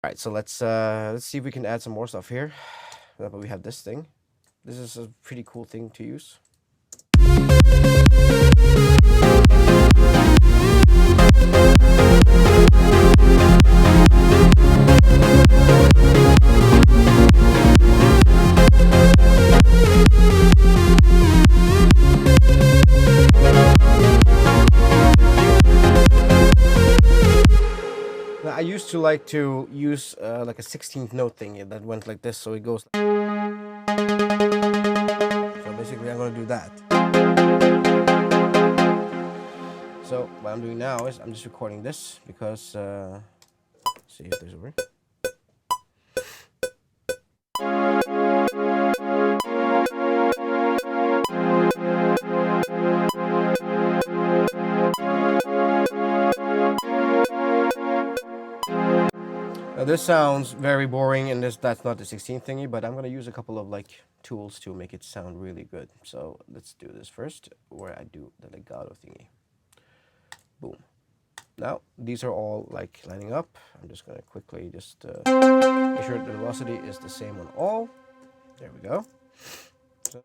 All right, so let's see if we can add some more stuff here. But we have this thing. This is a pretty cool thing to use. Now, I used to like to use like a 16th note thing that went like this, so it goes. So basically, I'm gonna do that. So what I'm doing now is I'm just recording this because let's see if there's a word. Now this sounds very boring, and that's not the 16th thingy, but I'm gonna use a couple of like tools to make it sound really good. So let's do this first, where I do the legato thingy. Boom. Now these are all like lining up. I'm just gonna quickly just make sure the velocity is the same on all. There we go. So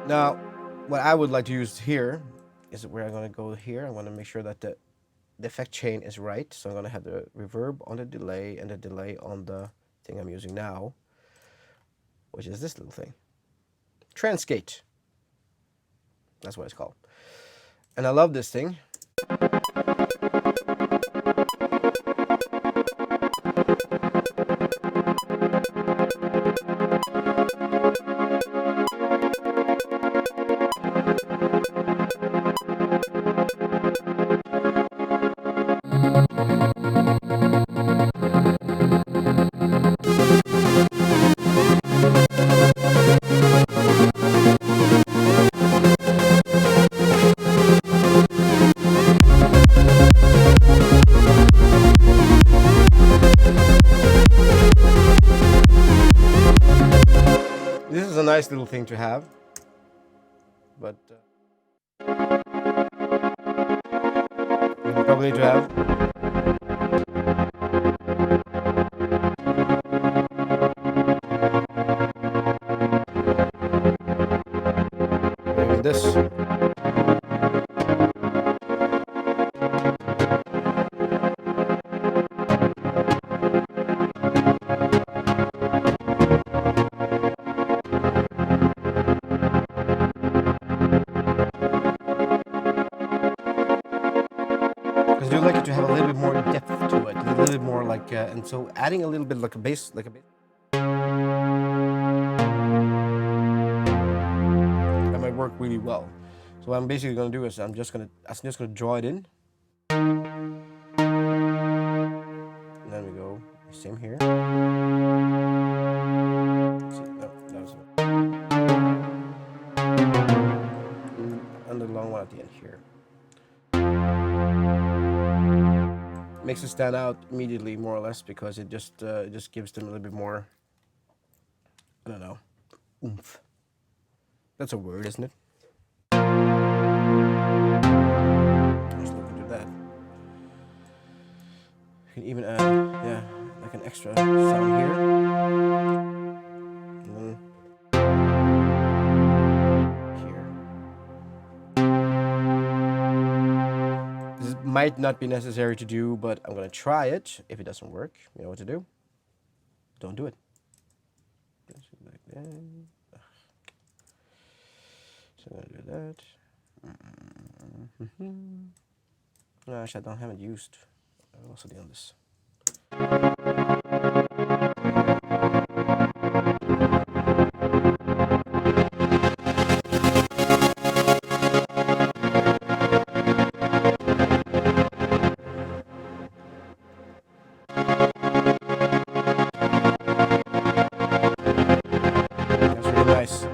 now what I would like to use here is where I'm gonna go here. I want to make sure that the effect chain is right. So I'm gonna have the reverb on the delay and the delay on the thing I'm using now, which is this little thing. Transgate. That's what it's called. And I love this thing. This is a nice little thing to have, but you probably need to have. Maybe this. Because I do like it to have a little bit more depth to it, a little bit more like, and so adding a little bit like a bass, that might work really well. So what I'm basically going to do is I'm just going to draw it in. And then we go same here. See, no, that was and the long one at the end here. Makes it stand out immediately, more or less, because it just gives them a little bit more, I don't know, oomph. That's a word, isn't it? Just look into that. You can even add, yeah, like an extra sound here. And then here. This might not be necessary to do, but I'm gonna try it. If it doesn't work, you know what to do. Don't do it. Like that. So I'm gonna do that. No, actually, I haven't used velocity on this. That's really nice.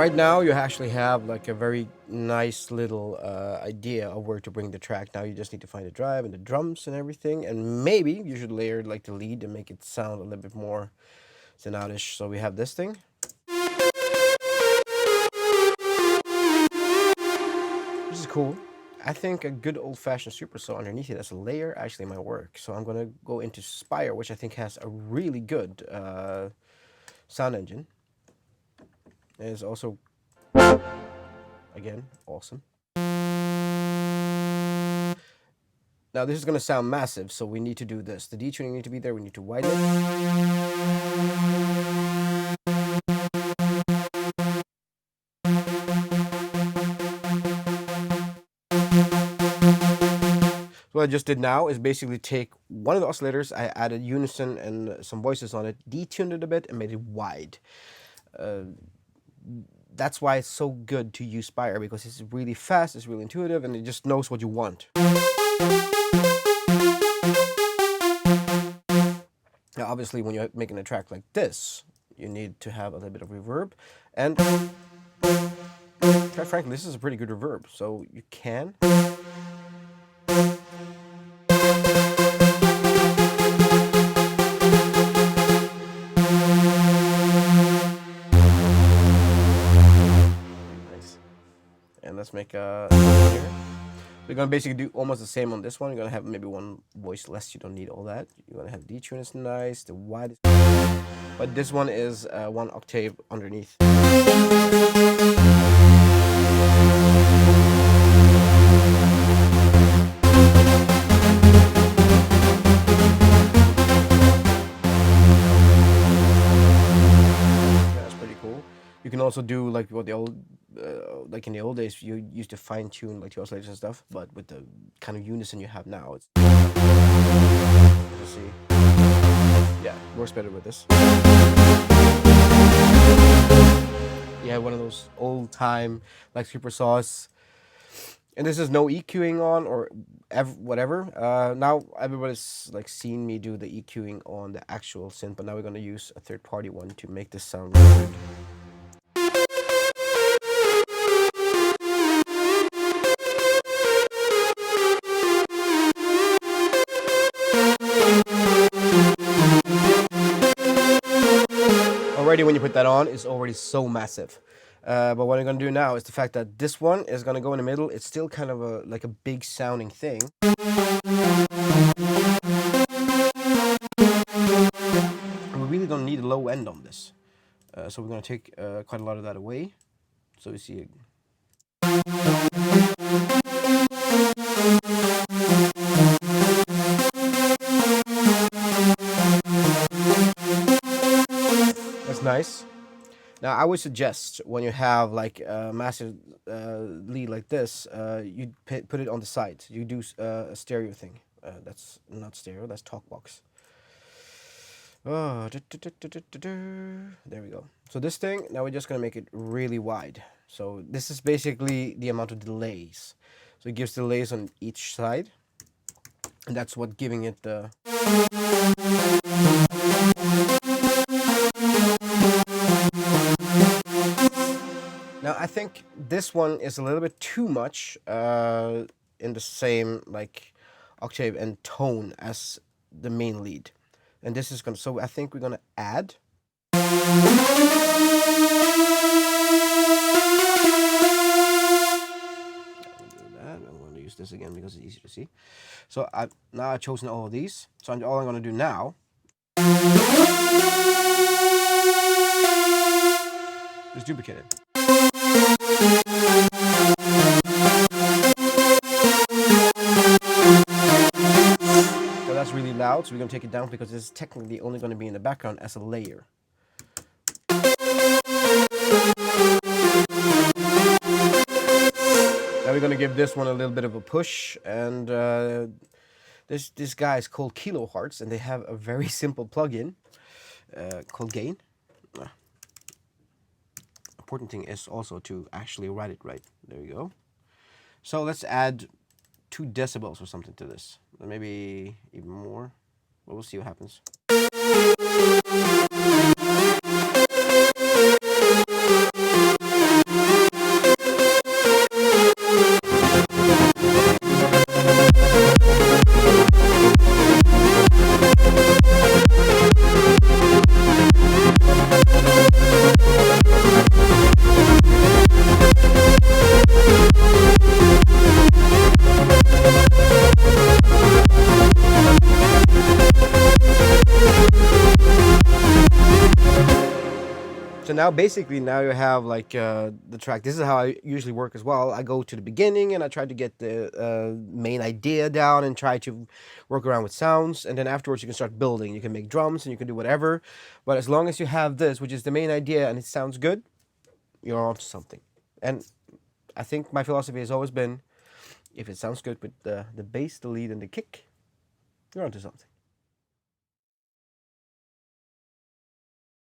right now you actually have like a very nice little idea of where to bring the track. Now you just need to find the drive and the drums and everything, and maybe you should layer like the lead and make it sound a little bit more sonoutish. So we have this thing. This is cool. I think a good old-fashioned supersaw underneath it as a layer actually might work. So I'm gonna go into Spire, which I think has a really good sound engine. It is also, again, awesome. Now this is gonna sound massive, so we need to do this. The detuning need to be there. We need to widen it. What I just did now is basically take one of the oscillators, I added unison and some voices on it, detuned it a bit, and made it wide. That's why it's so good to use Spire, because it's really fast, it's really intuitive, and it just knows what you want. Now, obviously, when you're making a track like this, you need to have a little bit of reverb, and quite frankly, this is a pretty good reverb, so you can. And let's make a here. We're gonna basically do almost the same on this one. You're gonna have maybe one voice less. You don't need all that. You're gonna have detune is nice, the widest, but this one is 1 octave underneath. That's pretty cool. You can also do like what the old, like in the old days, you used to fine tune like the oscillators and stuff, but with the kind of unison you have now, it's. Let's see. Yeah, works better with this. Yeah, one of those old time like super saws. And this is no EQing on or whatever. Now everybody's like seen me do the EQing on the actual synth, but now we're gonna use a third-party one to make this sound really good. Already when you put that on, it's already so massive. But what I'm gonna do now is the fact that this one is gonna go in the middle. It's still kind of like a big sounding thing. And we really don't need a low end on this. So we're gonna take quite a lot of that away. So we see it. That's nice. Now, I would suggest when you have like a massive lead like this, you put it on the side. You do a stereo thing. That's not stereo, that's talkbox. Oh, there we go. So this thing, now we're just gonna make it really wide. So this is basically the amount of delays. So it gives delays on each side. And that's what giving it the... Now I think this one is a little bit too much in the same like octave and tone as the main lead. And this is gonna, so I think we're gonna add. I'm gonna use this again because it's easy to see. So now I've chosen all of these. So all I'm gonna do now is duplicate it. So that's really loud, so we're going to take it down because it's technically only going to be in the background as a layer. Now we're going to give this one a little bit of a push, and this guy is called Kilohertz, and they have a very simple plugin called Gain. Important thing is also to actually write it right. There you go. So let's add 2 decibels or something to this. Maybe even more. But we'll see what happens. So now basically now you have like the track. This is how I usually work as well. I go to the beginning and I try to get the main idea down and try to work around with sounds, and then afterwards you can start building. You can make drums and you can do whatever, but as long as you have this, which is the main idea, and it sounds good, you're onto something. And I think my philosophy has always been, if it sounds good with the bass, the lead, and the kick, you're onto something.